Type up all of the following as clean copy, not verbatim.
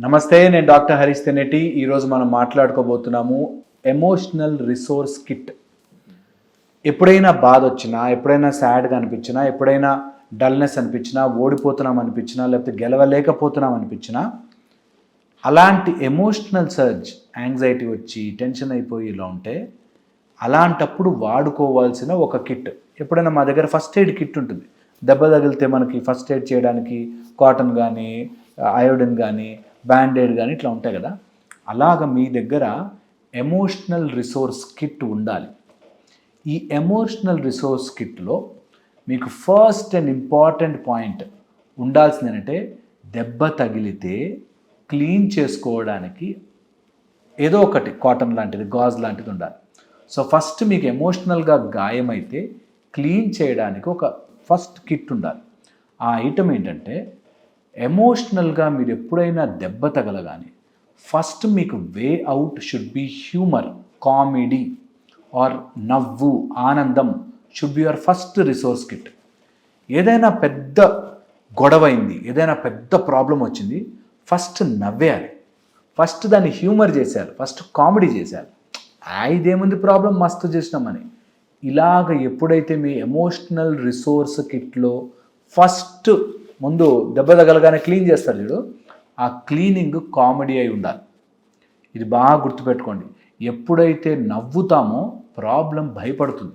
నమస్తే, నేను డాక్టర్ హరీష్ తెనేటి. ఈరోజు మనం మాట్లాడుకోబోతున్నాము ఎమోషనల్ రిసోర్స్ కిట్. ఎప్పుడైనా బాధ వచ్చినా, ఎప్పుడైనా సాడ్గా అనిపించినా, ఎప్పుడైనా డల్నెస్ అనిపించినా, ఓడిపోతున్నాం అనిపించినా, లేకపోతే గెలవలేకపోతున్నాం అనిపించినా, అలాంటి ఎమోషనల్ సర్జ్, యాంగ్జైటీ వచ్చి టెన్షన్ అయిపోయి ఇలా ఉంటే అలాంటప్పుడు వాడుకోవాల్సిన ఒక కిట్. ఎప్పుడైనా మా దగ్గర ఫస్ట్ ఎయిడ్ కిట్ ఉంటుంది. దెబ్బ తగిలితే మనకి ఫస్ట్ ఎయిడ్ చేయడానికి కాటన్ కానీ, అయోడిన్ కానీ, బ్యాండేడ్ కానీ ఇట్లా ఉంటాయి కదా. అలాగ మీ దగ్గర ఎమోషనల్ రిసోర్స్ కిట్ ఉండాలి. ఈ ఎమోషనల్ రిసోర్స్ కిట్లో మీకు ఫస్ట్ అండ్ ఇంపార్టెంట్ పాయింట్ ఉండాల్సింది ఏంటంటే, దెబ్బ తగిలితే క్లీన్ చేసుకోవడానికి ఏదో ఒకటి కాటన్ లాంటిది, గాజ్ లాంటిది ఉండాలి. సో ఫస్ట్ మీకు ఎమోషనల్గా గాయమైతే క్లీన్ చేయడానికి ఒక ఫస్ట్ కిట్ ఉండాలి. ఆ ఐటమ్ ఏంటంటే, ఎమోషనల్గా మీరు ఎప్పుడైనా దెబ్బ తగలగానే ఫస్ట్ మీకు way out should be humour, comedy or నవ్వు, ఆనందం should be your first resource kit. ఏదైనా పెద్ద గొడవైంది, ఏదైనా పెద్ద ప్రాబ్లం వచ్చింది, ఫస్ట్ నవ్వేయాలి, ఫస్ట్ దాన్ని హ్యూమర్ చేసేయాలి, ఫస్ట్ కామెడీ చేసేయాలి. ఇదేముంది ప్రాబ్లం, మస్తు చేసినామని. ఇలాగ ఎప్పుడైతే మీ ఎమోషనల్ రిసోర్స్ కిట్లో ఫస్ట్ ముందు దెబ్బ తగలగానే క్లీన్ చేస్తారు చూడు, ఆ క్లీనింగ్ కామెడీ అయి ఉండాలి. ఇది బాగా గుర్తుపెట్టుకోండి. ఎప్పుడైతే నవ్వుతామో ప్రాబ్లం భయపడుతుంది.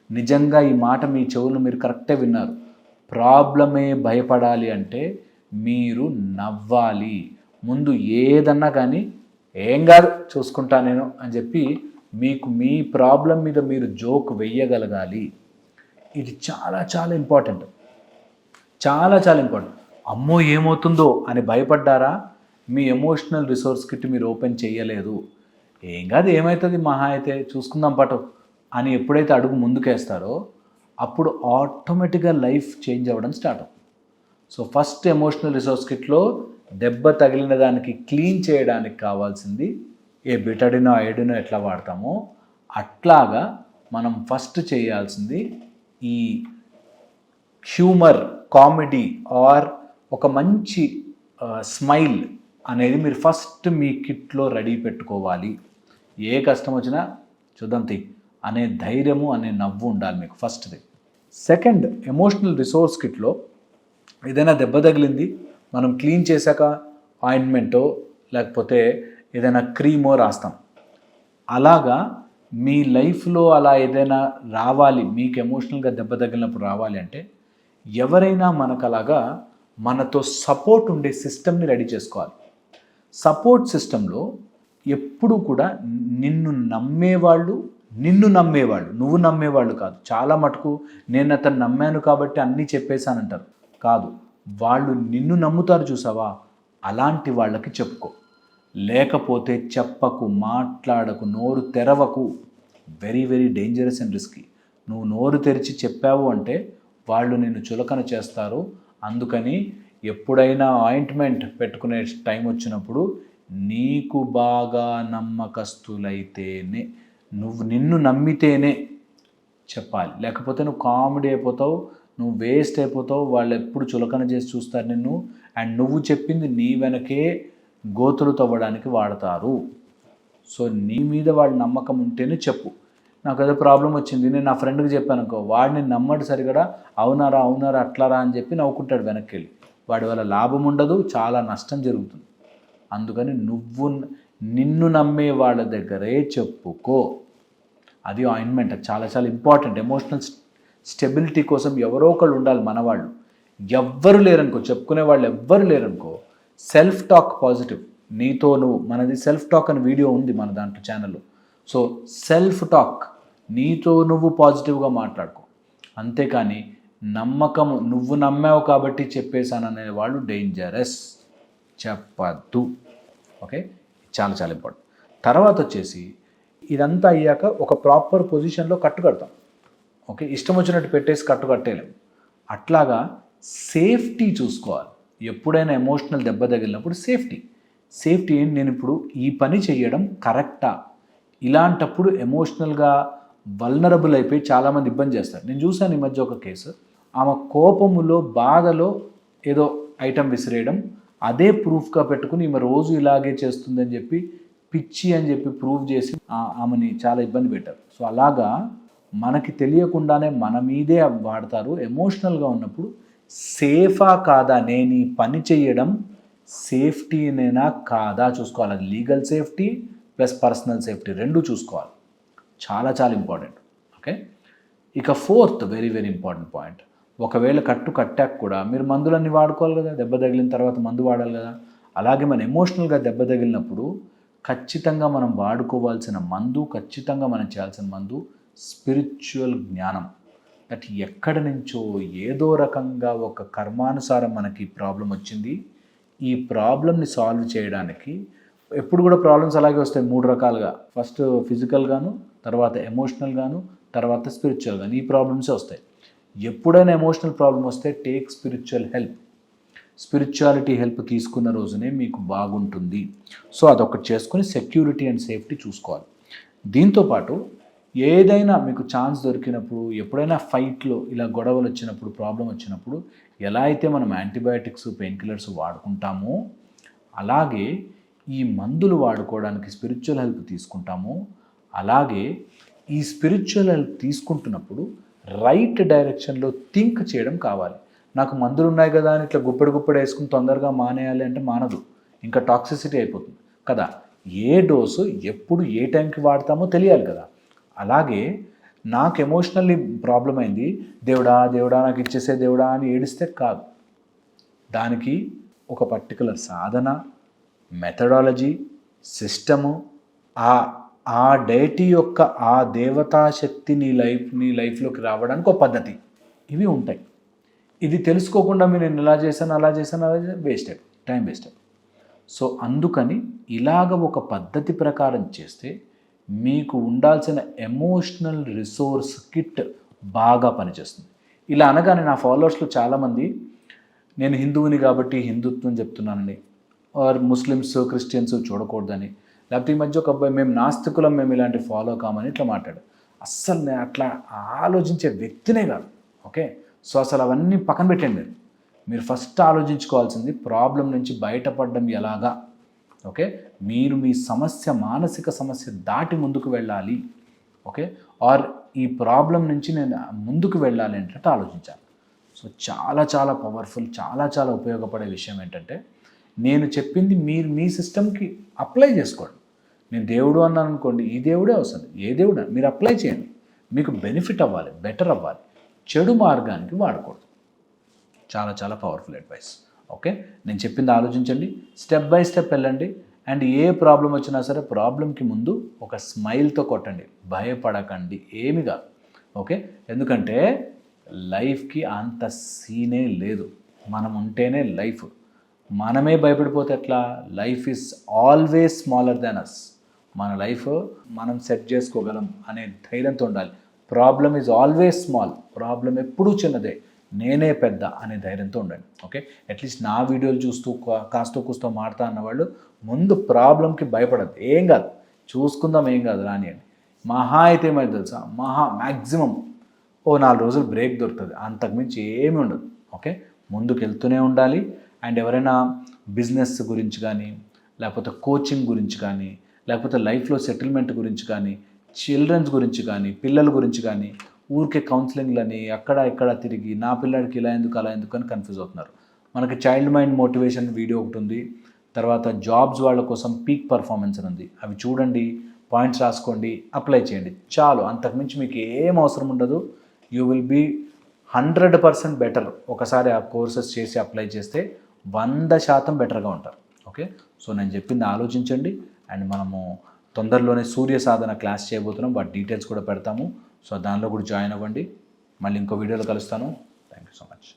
నిజంగా ఈ మాట మీ చెవులు మీరు కరెక్టే విన్నారు. ప్రాబ్లమే భయపడాలి అంటే మీరు నవ్వాలి. ముందు ఏదన్నా కానీ ఏం కాదు చూసుకుంటా నేను అని చెప్పి మీకు మీ ప్రాబ్లం మీద మీరు జోక్ వెయ్యగలగాలి. ఇది చాలా చాలా ఇంపార్టెంట్, చాలా చాలా ఇంపార్టెంట్. అమ్మో ఏమవుతుందో అని భయపడ్డారా, మీ ఎమోషనల్ రిసోర్స్ కిట్ మీరు ఓపెన్ చేయలేదు. ఏం కాదు, ఏమవుతుంది, మహా అయితే చూసుకుందాం పటు అని ఎప్పుడైతే అడుగు ముందుకేస్తారో అప్పుడు ఆటోమేటిక్గా లైఫ్ చేంజ్ అవ్వడం స్టార్ట్ అవుతుంది. సో ఫస్ట్ ఎమోషనల్ రిసోర్స్ కిట్లో దెబ్బ తగిలిన దానికి క్లీన్ చేయడానికి కావాల్సింది ఏ బిటడినో ఐడినో ఎట్లా వాడతామో అట్లాగా మనం ఫస్ట్ చేయాల్సింది ఈ హ్యూమర్, కామెడీ ఆర్ ఒక మంచి స్మైల్ అనేది మీరు ఫస్ట్ మీ కిట్లో రెడీ పెట్టుకోవాలి. ఏ కష్టం వచ్చినా చూద్దాం తీ అనే ధైర్యము, అనే నవ్వు ఉండాలి మీకు ఫస్ట్ది. సెకండ్, ఎమోషనల్ రిసోర్స్ కిట్లో ఏదైనా దెబ్బ తగిలింది, మనం క్లీన్ చేశాక ఆయింట్మెంటో లేకపోతే ఏదైనా క్రీమో రాస్తాం. అలాగా మీ లైఫ్లో అలా ఏదైనా రావాలి, మీకు ఎమోషనల్గా దెబ్బ తగిలినప్పుడు రావాలి అంటే ఎవరైనా మనకు అలాగా మనతో సపోర్ట్ ఉండే సిస్టమ్ని రెడీ చేసుకోవాలి. సపోర్ట్ సిస్టంలో ఎప్పుడు కూడా నిన్ను నమ్మేవాళ్ళు, నువ్వు నమ్మేవాళ్ళు కాదు. చాలా మటుకు నేను అతను నమ్మాను కాబట్టి అన్నీ చెప్పేశానంటారు. కాదు, వాళ్ళు నిన్ను నమ్ముతారు చూసావా, అలాంటి వాళ్ళకి చెప్పుకో. లేకపోతే చెప్పకు, మాట్లాడకు, నోరు తెరవకు. Very very dangerous and risky. నువ్వు నోరు తెరిచి చెప్పావు అంటే వాళ్ళు నిన్ను చులకన చేస్తారు. అందుకని ఎప్పుడైనా ఆయింట్మెంట్ పెట్టుకునే టైం వచ్చినప్పుడు నీకు బాగా నమ్మకస్తులైతేనే, నిన్ను నమ్మితేనే చెప్పాలి. లేకపోతే నువ్వు కామెడీ అయిపోతావు, నువ్వు వేస్ట్ అయిపోతావు. వాళ్ళు ఎప్పుడు చులకన చేసి చూస్తారు నిన్ను. అండ్ నువ్వు చెప్పింది నీ వెనకే గోతులు తవ్వడానికి వాడతారు. సో నీ మీద వాళ్ళ నమ్మకం ఉంటేనే చెప్పు. నాకు ఏదో ప్రాబ్లం వచ్చింది, నేను నా ఫ్రెండ్కి చెప్పాను అనుకో, వాడిని నమ్మడు సరిగడా, అవునారా అట్లారా అని చెప్పి నవ్వుకుంటాడు వెనక్కి వెళ్ళి. వాడి వల్ల లాభం ఉండదు, చాలా నష్టం జరుగుతుంది. అందుకని నిన్ను నమ్మే వాళ్ళ దగ్గరే చెప్పుకో. అది ఆయింట్మెంట్, చాలా చాలా ఇంపార్టెంట్. ఎమోషనల్ స్టెబిలిటీ కోసం ఎవరో ఒకళ్ళు ఉండాలి. మన వాళ్ళు ఎవ్వరు లేరనుకో, చెప్పుకునే వాళ్ళు ఎవ్వరు లేరనుకో, సెల్ఫ్ టాక్ పాజిటివ్, నీతో నువ్వు. మనది సెల్ఫ్ టాక్ అని వీడియో ఉంది మన దాంట్లో ఛానల్లో. సో సెల్ఫ్ టాక్, నీతో నువ్వు పాజిటివ్గా మాట్లాడుకో. అంతేకాని నమ్మకం, నువ్వు నమ్మావు కాబట్టి చెప్పేశాననే వాళ్ళు డేంజరస్, చెప్పద్దు. ఓకే, చాలా చాలా ఇంపార్టెంట్. తర్వాత వచ్చేసి ఇదంతా అయ్యాక ఒక ప్రాపర్ పొజిషన్లో కట్టు కడతాం. ఓకే, ఇష్టం వచ్చినట్టు పెట్టేసి కట్టు కట్టేయలేము. అట్లాగా సేఫ్టీ చూసుకోవాలి. ఎప్పుడైనా ఎమోషనల్ దెబ్బ తగిలినప్పుడు సేఫ్టీ ఏంటి, నేను ఇప్పుడు ఈ పని చేయడం కరెక్టా, ఇలాంటప్పుడు ఎమోషనల్గా వల్నరబుల్ అయిపోయి చాలామంది ఇబ్బంది చేస్తారు. నేను చూశాను ఈ మధ్య ఒక కేసు, ఆమె కోపములో, బాధలో ఏదో ఐటెం విసిరేయడం, అదే ప్రూఫ్గా పెట్టుకుని ఈమె రోజు ఇలాగే చేస్తుందని చెప్పి పిచ్చి అని చెప్పి ప్రూవ్ చేసి ఆమెని చాలా ఇబ్బంది పెట్టారు. సో అలాగా మనకి తెలియకుండానే మన మీదే వాడతారు. ఎమోషనల్గా ఉన్నప్పుడు సేఫా కాదా, నేను ఈ పని చేయడం సేఫ్టీనేనా కాదా చూసుకోవాలి. అది legal safety plus personal safety రెండు చూసుకోవాలి. చాలా చాలా ఇంపార్టెంట్. ఓకే, ఇక fourth very very important point, ఒకవేళ కట్టాక కూడా మీరు మందులన్నీ వాడుకోవాలి కదా, దెబ్బ తగిలిన తర్వాత మందు వాడాలి కదా. అలాగే మనం ఎమోషనల్గా దెబ్బ తగిలినప్పుడు ఖచ్చితంగా మనం వాడుకోవాల్సిన మందు, ఖచ్చితంగా మనం చేయాల్సిన మందు స్పిరిచువల్ జ్ఞానం. దట్ ఎక్కడి నుంచో ఏదో రకంగా ఒక కర్మానుసారం మనకి ప్రాబ్లం వచ్చింది. ఈ ప్రాబ్లమ్ని సాల్వ్ చేయడానికి ఎప్పుడు కూడా ప్రాబ్లమ్స్ అలాగే వస్తాయి 3 రకాలుగా. ఫస్ట్ ఫిజికల్గాను, తర్వాత ఎమోషనల్గాను, తర్వాత స్పిరిచువల్గాను. ఈ ప్రాబ్లమ్సే వస్తాయి. ఎప్పుడైనా ఎమోషనల్ ప్రాబ్లం వస్తే take spiritual help. Spirituality help తీసుకున్న రోజునే మీకు బాగుంటుంది. సో అదొకటి చేసుకొని సెక్యూరిటీ అండ్ సేఫ్టీ చూసుకోవాలి. దీంతోపాటు ఏదైనా మీకు ఛాన్స్ దొరికినప్పుడు, ఎప్పుడైనా ఫైట్లో ఇలా గొడవలు వచ్చినప్పుడు, ప్రాబ్లం వచ్చినప్పుడు ఎలా అయితే మనం యాంటీబయాటిక్స్, పెయిన్ కిల్లర్స్ వాడుకుంటామో అలాగే ఈ మందులు వాడుకోవడానికి స్పిరిచువల్ హెల్ప్ తీసుకుంటాము. అలాగే ఈ స్పిరిచువల్ హెల్ప్ తీసుకుంటున్నప్పుడు రైట్ డైరెక్షన్లో థింక్ చేయడం కావాలి. నాకు మందులు ఉన్నాయి కదా అని ఇట్లా గుప్పెడు వేసుకుని తొందరగా మానేయాలి అంటే మానదు, ఇంకా టాక్సిసిటీ అయిపోతుంది కదా. ఏ డోసు ఎప్పుడు ఏ టైంకి వాడతామో తెలియాలి కదా. అలాగే నాకు ఎమోషనల్లీ ప్రాబ్లం అయింది, దేవుడా దేవుడా నాకు ఇచ్చేసే దేవుడా అని ఏడిస్తే కాదు. దానికి ఒక పర్టికులర్ సాధన, మెథడాలజీ, సిస్టము, ఆ డైటీ యొక్క ఆ దేవతా శక్తి నీ లైఫ్లోకి రావడానికి ఒక పద్ధతి, ఇవి ఉంటాయి. ఇది తెలుసుకోకుండా మీరు నేను ఇలా చేశాను అలా వేస్టెడ్, టైం వేస్టెడ్. సో అందుకని ఇలాగ ఒక పద్ధతి ప్రకారం చేస్తే మీకు ఉండాల్సిన ఎమోషనల్ రిసోర్స్ కిట్ బాగా పనిచేస్తుంది. ఇలా అనగానే నా ఫాలోవర్స్లో చాలామంది నేను హిందువుని కాబట్టి హిందుత్వం చెప్తున్నానని, ఆర్ ముస్లిమ్స్ క్రిస్టియన్స్ చూడకూడదని, లేకపోతే ఈ మధ్య ఒక అబ్బాయి మేము నాస్తికులం, మేము ఇలాంటి ఫాలో కామని ఇట్లా మాట్లాడు. అస్సలు నేను అట్లా ఆలోచించే వ్యక్తినే కాదు. ఓకే, సో అసలు అవన్నీ పక్కన పెట్టండి. మీరు ఫస్ట్ ఆలోచించుకోవాల్సింది ప్రాబ్లం నుంచి బయటపడడం ఎలాగా. ఓకే, మీరు మీ సమస్య, మానసిక సమస్య దాటి ముందుకు వెళ్ళాలి. ఓకే, ఆర్ ఈ ప్రాబ్లం నుంచి నేను ముందుకు వెళ్ళాలి అంటే ఆలోచించాలి. సో చాలా చాలా పవర్ఫుల్, చాలా చాలా ఉపయోగపడే విషయం ఏంటంటే నేను చెప్పింది మీరు మీ సిస్టమ్కి అప్లై చేసుకోండి. నేను దేవుడు అన్నాను అనుకోండి, ఈ దేవుడే వస్తుంది, ఏ దేవుడు మీరు అప్లై చేయండి. మీకు బెనిఫిట్ అవ్వాలి, బెటర్ అవ్వాలి, చెడు మార్గానికి వాడకూడదు. చాలా చాలా పవర్ఫుల్ అడ్వైస్. ఓకే, నేను చెప్పింది ఆలోచించండి, స్టెప్ బై స్టెప్ వెళ్ళండి. అండ్ ఏ ప్రాబ్లం వచ్చినా సరే ప్రాబ్లంకి ముందు ఒక స్మైల్తో కొట్టండి, భయపడకండి, ఏమి కాదు. ఓకే, ఎందుకంటే లైఫ్కి అంత సీనే లేదు, మనం ఉంటేనే లైఫ్. మనమే భయపడిపోతే ఎట్లా? Life is always smaller than us. మన లైఫ్ మనం సెట్ చేసుకోగలం అనే ధైర్యంతో ఉండాలి. Problem is always small, problem ఎప్పుడూ చిన్నదే, నేనే పెద్ద అనే ధైర్యంతో ఉండండి. ఓకే, అట్లీస్ట్ నా వీడియోలు చూస్తూ కాస్తో కూస్తో మాడతా అన్నవాళ్ళు ముందు ప్రాబ్లంకి భయపడద్దు. ఏం కాదు, చూసుకుందాం, ఏం కాదు, రానియండి. మహా అయితే ఏమైంది తెలుసా, మ్యాక్సిమం 4 రోజులు బ్రేక్ దొరుకుతుంది, అంతకుమించి ఏమీ ఉండదు. ఓకే, ముందుకు వెళ్తూనే ఉండాలి. అండ్ ఎవరైనా బిజినెస్ గురించి కానీ, లేకపోతే కోచింగ్ గురించి కానీ, లేకపోతే లైఫ్లో సెటిల్మెంట్ గురించి కానీ, చిల్డ్రన్స్ గురించి కానీ, పిల్లల గురించి కానీ, ఊరికే కౌన్సిలింగ్లని అక్కడ ఇక్కడ తిరిగి నా పిల్లాడికి ఇలా ఎందుకు అలా ఎందుకు అని కన్ఫ్యూజ్ అవుతున్నారు. మనకి చైల్డ్ మైండ్ మోటివేషన్ వీడియో ఒకటి ఉంది, తర్వాత జాబ్స్ వాళ్ళ కోసం పీక్ పర్ఫార్మెన్స్ అని ఉంది. అవి చూడండి, పాయింట్స్ రాసుకోండి, అప్లై చేయండి, చాలు. అంతకుమించి మీకు ఏం అవసరం ఉండదు. You will be 100% better. ఒకసారి ఆ కోర్సెస్ చేసి అప్లై చేస్తే 100% బెటర్గా ఉంటారు. ఓకే, సో నేను చెప్పింది ఆలోచించండి. అండ్ మనము తొందరలోనే సూర్య సాధన క్లాస్ చేయబోతున్నాం, వాటి డీటెయిల్స్ కూడా పెడతాము. సో దానిలో కూడా జాయిన్ అవ్వండి. మళ్ళీ ఇంకో వీడియోలో కలుస్తాను. Thank you so much.